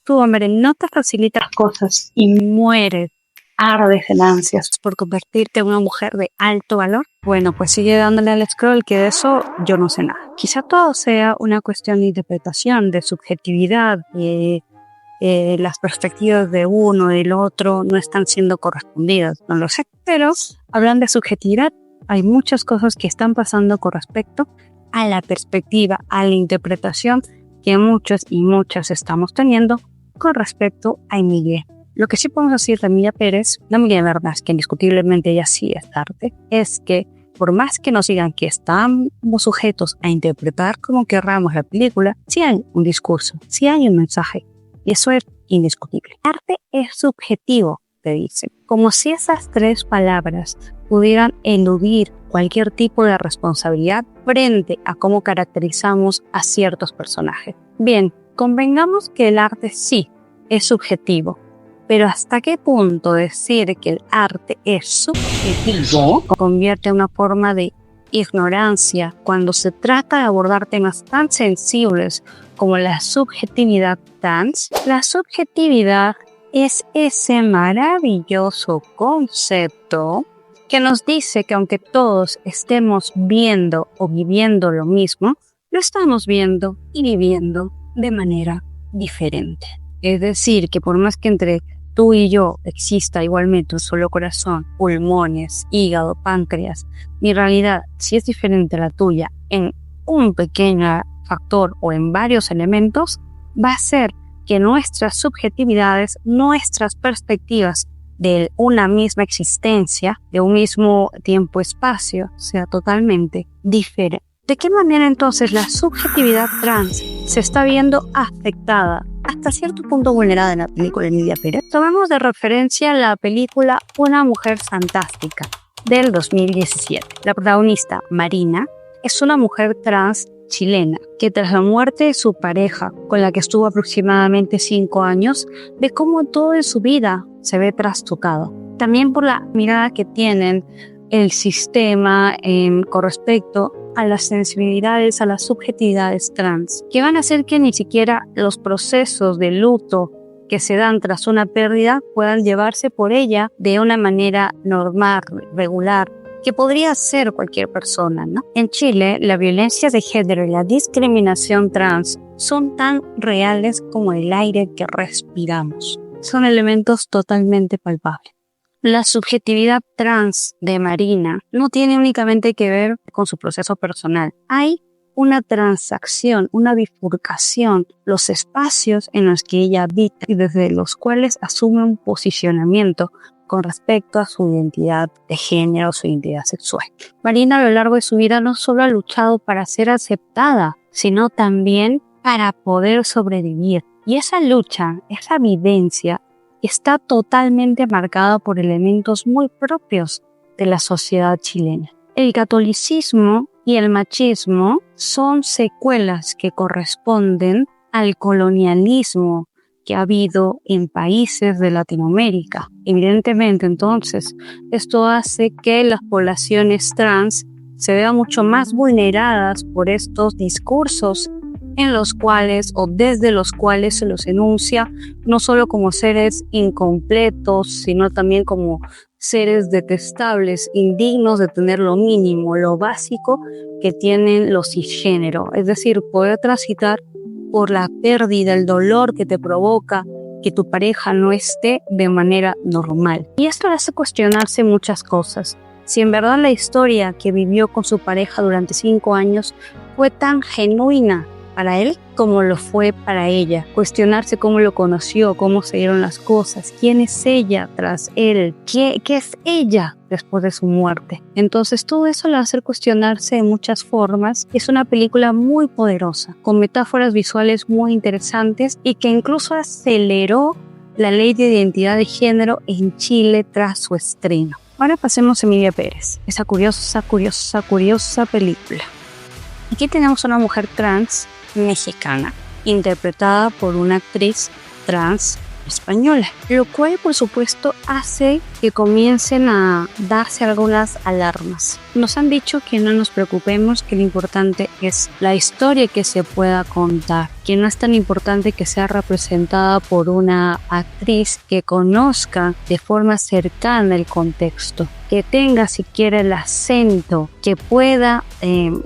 tu hombre no te facilita las cosas y mueres, ardes en ansias por convertirte en una mujer de alto valor, bueno, pues sigue dándole al scroll, que de eso yo no sé nada. Quizá todo sea una cuestión de interpretación, de subjetividad, las perspectivas de uno y del otro no están siendo correspondidas, no lo sé. Pero hablando de subjetividad, hay muchas cosas que están pasando con respecto a la perspectiva, a la interpretación que muchos y muchas estamos teniendo con respecto a Emilia. Lo que sí podemos decir de Emilia Pérez, la Emilia Bernás, que indiscutiblemente ella sí es arte, es que por más que nos digan que estamos sujetos a interpretar como querramos la película, sí hay un discurso, sí hay un mensaje, y eso es indiscutible. Arte es subjetivo, te dicen, como si esas tres palabras pudieran eludir cualquier tipo de responsabilidad frente a cómo caracterizamos a ciertos personajes. Bien, convengamos que el arte sí es subjetivo, pero ¿hasta qué punto decir que el arte es subjetivo convierte en una forma de ignorancia cuando se trata de abordar temas tan sensibles como la subjetividad trans? La subjetividad es ese maravilloso concepto que nos dice que aunque todos estemos viendo o viviendo lo mismo, lo estamos viendo y viviendo de manera diferente. Es decir, que por más que entre tú y yo exista igualmente un solo corazón, pulmones, hígado, páncreas, mi realidad, si es diferente a la tuya en un pequeño factor o en varios elementos, va a ser que nuestras subjetividades, nuestras perspectivas de una misma existencia, de un mismo tiempo-espacio, sea totalmente diferente. ¿De qué manera entonces la subjetividad trans se está viendo afectada, hasta cierto punto vulnerada en la película Emilia Pérez? Tomemos de referencia la película Una mujer fantástica del 2017. La protagonista, Marina, es una mujer trans chilena que tras la muerte de su pareja, con la que estuvo aproximadamente 5 años, ve cómo todo en su vida se ve trastocado. También por la mirada que tienen el sistema con respecto a las sensibilidades, a las subjetividades trans, que van a hacer que ni siquiera los procesos de luto que se dan tras una pérdida puedan llevarse por ella de una manera normal, regular, que podría ser cualquier persona, ¿no? En Chile, la violencia de género y la discriminación trans son tan reales como el aire que respiramos. Son elementos totalmente palpables. La subjetividad trans de Marina no tiene únicamente que ver con su proceso personal. Hay una transacción, una bifurcación, los espacios en los que ella habita y desde los cuales asume un posicionamiento con respecto a su identidad de género, su identidad sexual. Marina a lo largo de su vida no solo ha luchado para ser aceptada, sino también para poder sobrevivir. Y esa lucha, esa vivencia, está totalmente marcada por elementos muy propios de la sociedad chilena. El catolicismo y el machismo son secuelas que corresponden al colonialismo que ha habido en países de Latinoamérica. Evidentemente, entonces, esto hace que las poblaciones trans se vean mucho más vulneradas por estos discursos en los cuales o desde los cuales se los enuncia no solo como seres incompletos, sino también como seres detestables, indignos de tener lo mínimo, lo básico que tienen los cisgénero. Es decir, poder transitar por la pérdida, el dolor que te provoca que tu pareja no esté de manera normal. Y esto le hace cuestionarse muchas cosas. Si en verdad la historia que vivió con su pareja durante 5 años fue tan genuina para él como lo fue para ella. Cuestionarse cómo lo conoció, cómo se dieron las cosas, quién es ella tras él, qué es ella después de su muerte. Entonces todo eso le va a hacer cuestionarse de muchas formas. Es una película muy poderosa, con metáforas visuales muy interesantes y que incluso aceleró la ley de identidad de género en Chile tras su estreno. Ahora pasemos a Emilia Pérez, esa curiosa película. Aquí tenemos una mujer trans mexicana, interpretada por una actriz trans española, lo cual por supuesto hace que comiencen a darse algunas alarmas. Nos han dicho que no nos preocupemos, que lo importante es la historia que se pueda contar, que no es tan importante que sea representada por una actriz que conozca de forma cercana el contexto, que tenga siquiera el acento, que pueda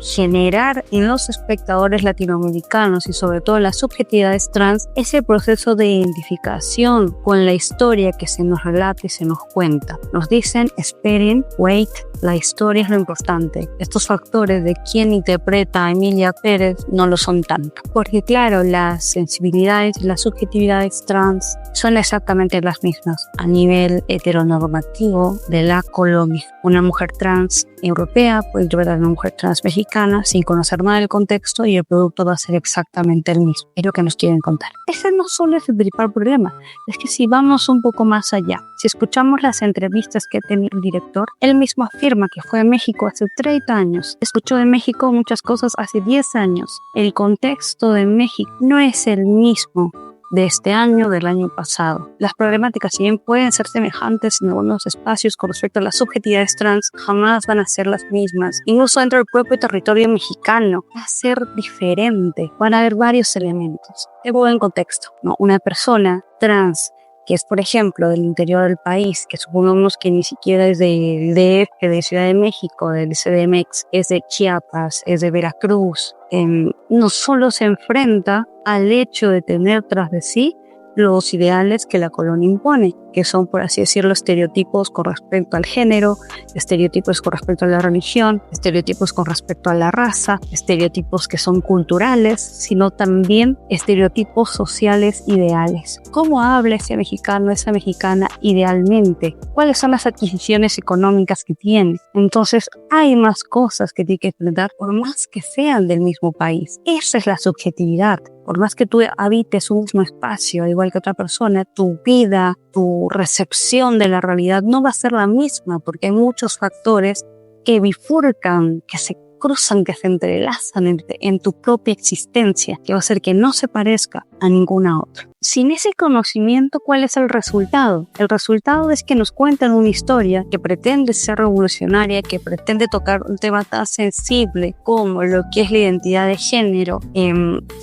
generar en los espectadores latinoamericanos y sobre todo las subjetividades trans ese proceso de identificación con la historia que se nos relata y se nos cuenta. Nos dicen, esperen, wait, la historia es lo importante. Estos factores de quién interpreta a Emilia Pérez no lo son tanto. Porque claro, las sensibilidades y las subjetividades trans son exactamente las mismas a nivel heteronormativo de la colonia. Una mujer trans europea puede interpretar a una mujer trans mexicana sin conocer nada del contexto y el producto va a ser exactamente el mismo. Es lo que nos quieren contar. Ese no solo es el principal problema, es que si vamos un poco más allá, si escuchamos las entrevistas que tiene el director, él mismo afirma que fue a México hace 30 años, escuchó de México muchas cosas hace 10 años. El contexto de México no es el mismo de este año, del año pasado. Las problemáticas, si bien pueden ser semejantes en algunos espacios con respecto a las subjetividades trans, jamás van a ser las mismas. Incluso dentro del propio territorio mexicano va a ser diferente. Van a haber varios elementos. Te pongo en contexto, ¿no? Una persona trans que es, por ejemplo, del interior del país, que supongamos que ni siquiera es del DF, de Ciudad de México, del CDMX, es de Chiapas, es de Veracruz, no solo se enfrenta al hecho de tener tras de sí los ideales que la colonia impone, que son, por así decirlo, estereotipos con respecto al género, estereotipos con respecto a la religión, estereotipos con respecto a la raza, estereotipos que son culturales, sino también estereotipos sociales ideales. ¿Cómo habla ese mexicano, esa mexicana idealmente? ¿Cuáles son las adquisiciones económicas que tiene? Entonces, hay más cosas que tiene que enfrentar, por más que sean del mismo país. Esa es la subjetividad. Por más que tú habites un mismo espacio, igual que otra persona, tu vida, tu recepción de la realidad no va a ser la misma, porque hay muchos factores que bifurcan, que se cruzan, que se entrelazan en tu propia existencia, que va a hacer que no se parezca a ninguna otra. Sin ese conocimiento, ¿cuál es el resultado? El resultado es que nos cuentan una historia que pretende ser revolucionaria, que pretende tocar un tema tan sensible como lo que es la identidad de género,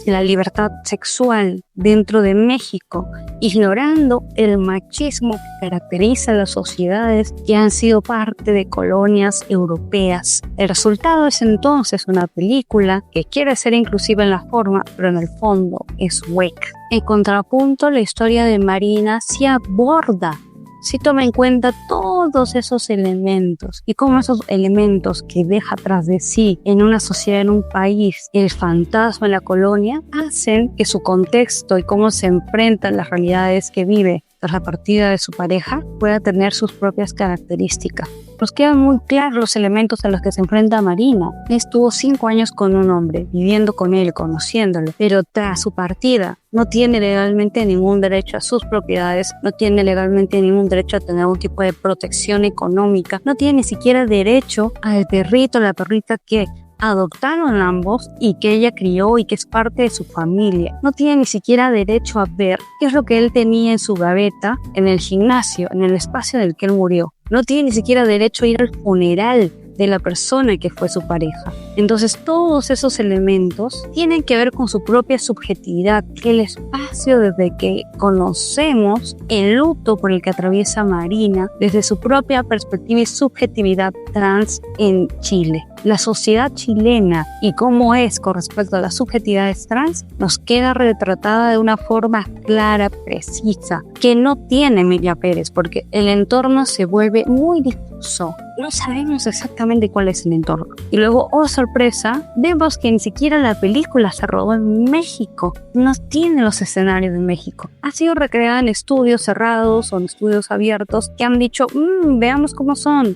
la libertad sexual dentro de México, ignorando el machismo que caracteriza a las sociedades que han sido parte de colonias europeas. El resultado es entonces una película que quiere ser inclusiva en la forma, pero en el fondo es hueca. En contrapunto, la historia de Marina sí aborda, sí toma en cuenta todos esos elementos y cómo esos elementos que deja tras de sí en una sociedad, en un país, el fantasma en la colonia, hacen que su contexto y cómo se enfrentan las realidades que vive tras la partida de su pareja pueda tener sus propias características. Nos quedan muy claros los elementos a los que se enfrenta Marina. Estuvo 5 años con un hombre, viviendo con él, conociéndolo, pero tras su partida no tiene legalmente ningún derecho a sus propiedades, no tiene legalmente ningún derecho a tener algún tipo de protección económica, no tiene ni siquiera derecho al perrito o la perrita que adoptaron ambos y que ella crió y que es parte de su familia. No tiene ni siquiera derecho a ver qué es lo que él tenía en su gaveta, en el gimnasio, en el espacio en el que él murió. No tiene ni siquiera derecho a ir al funeral de la persona que fue su pareja. Entonces todos esos elementos tienen que ver con su propia subjetividad, el espacio desde que conocemos el luto por el que atraviesa Marina desde su propia perspectiva y subjetividad trans en Chile. La sociedad chilena y cómo es con respecto a las subjetividades trans nos queda retratada de una forma clara, precisa, que no tiene Emilia Pérez, porque el entorno se vuelve muy difuso. No sabemos exactamente cuál es el entorno. Y luego, oh sorpresa, vemos que ni siquiera la película se rodó en México. No tiene los escenarios de México. Ha sido recreada en estudios cerrados o en estudios abiertos que han dicho, veamos cómo son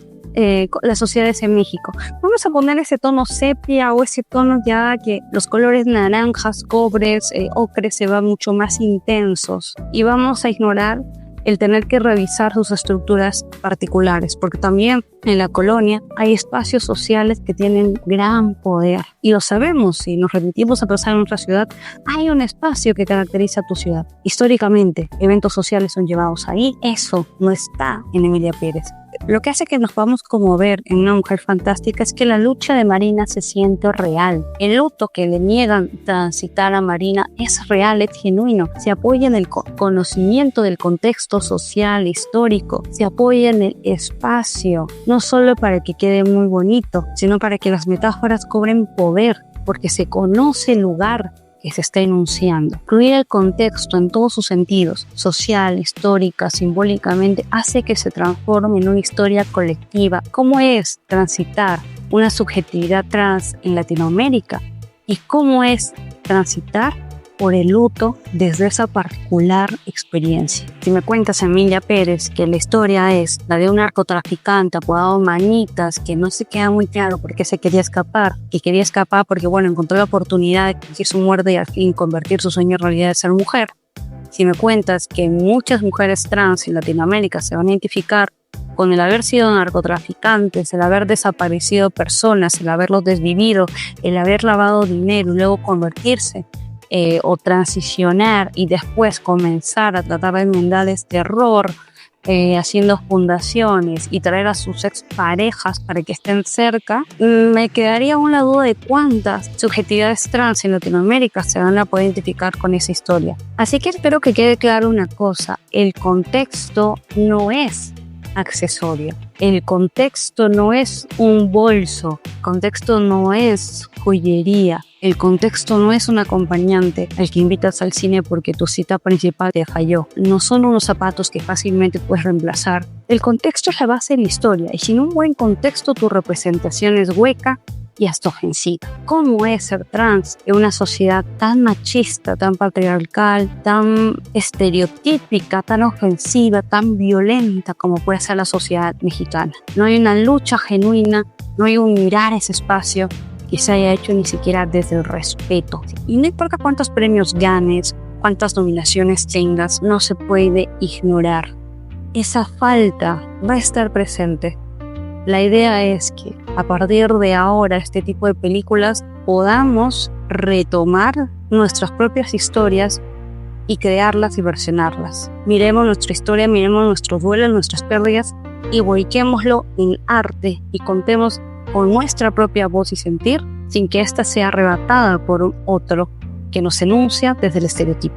las sociedades en México. Vamos a poner ese tono sepia o ese tono ya que los colores naranjas, cobres, ocres se van mucho más intensos. Y vamos a ignorar el tener que revisar sus estructuras particulares, porque también en la colonia hay espacios sociales que tienen gran poder. Y lo sabemos, si nos remitimos a pensar en nuestra ciudad, hay un espacio que caracteriza a tu ciudad. Históricamente, eventos sociales son llevados ahí. Eso no está en Emilia Pérez. Lo que hace que nos podamos conmover en Una mujer fantástica es que la lucha de Marina se siente real. El luto que le niegan transitar a Marina es real, es genuino. Se apoya en el conocimiento del contexto social, histórico. Se apoya en el espacio, no solo para que quede muy bonito, sino para que las metáforas cobren poder, porque se conoce el lugar que se está enunciando. Incluir el contexto en todos sus sentidos, social, histórica, simbólicamente, hace que se transforme en una historia colectiva. ¿Cómo es transitar una subjetividad trans en Latinoamérica? ¿Y cómo es transitar por el luto desde esa particular experiencia? Si me cuentas, Emilia Pérez, que la historia es la de un narcotraficante apodado Manitas, que no se queda muy claro por qué se quería escapar, que quería escapar porque, encontró la oportunidad de cumplir su muerte y al fin convertir su sueño en realidad de ser mujer. Si me cuentas que muchas mujeres trans en Latinoamérica se van a identificar con el haber sido narcotraficantes, el haber desaparecido personas, el haberlos desvivido, el haber lavado dinero y luego convertirse o transicionar y después comenzar a tratar de enmendar este error, haciendo fundaciones y traer a sus exparejas para que estén cerca, me quedaría aún la duda de cuántas subjetividades trans en Latinoamérica se van a poder identificar con esa historia. Así que espero que quede claro una cosa: el contexto no es accesorio, el contexto no es un bolso, el contexto no es joyería, el contexto no es un acompañante al que invitas al cine porque tu cita principal te falló, no son unos zapatos que fácilmente puedes reemplazar. El contexto es la base de la historia, y sin un buen contexto tu representación es hueca y hasta ofensiva. ¿Cómo es ser trans en una sociedad tan machista, tan patriarcal, tan estereotípica, tan ofensiva, tan violenta como puede ser la sociedad mexicana? No hay una lucha genuina, no hay un mirar ese espacio que se haya hecho ni siquiera desde el respeto. Y no importa cuántos premios ganes, cuántas nominaciones tengas, no se puede ignorar. Esa falta va a estar presente. La idea es que a partir de ahora este tipo de películas podamos retomar nuestras propias historias y crearlas y versionarlas. Miremos nuestra historia, miremos nuestros duelos, nuestras pérdidas y volquémoslo en arte y contemos con nuestra propia voz y sentir sin que ésta sea arrebatada por un otro que nos enuncia desde el estereotipo.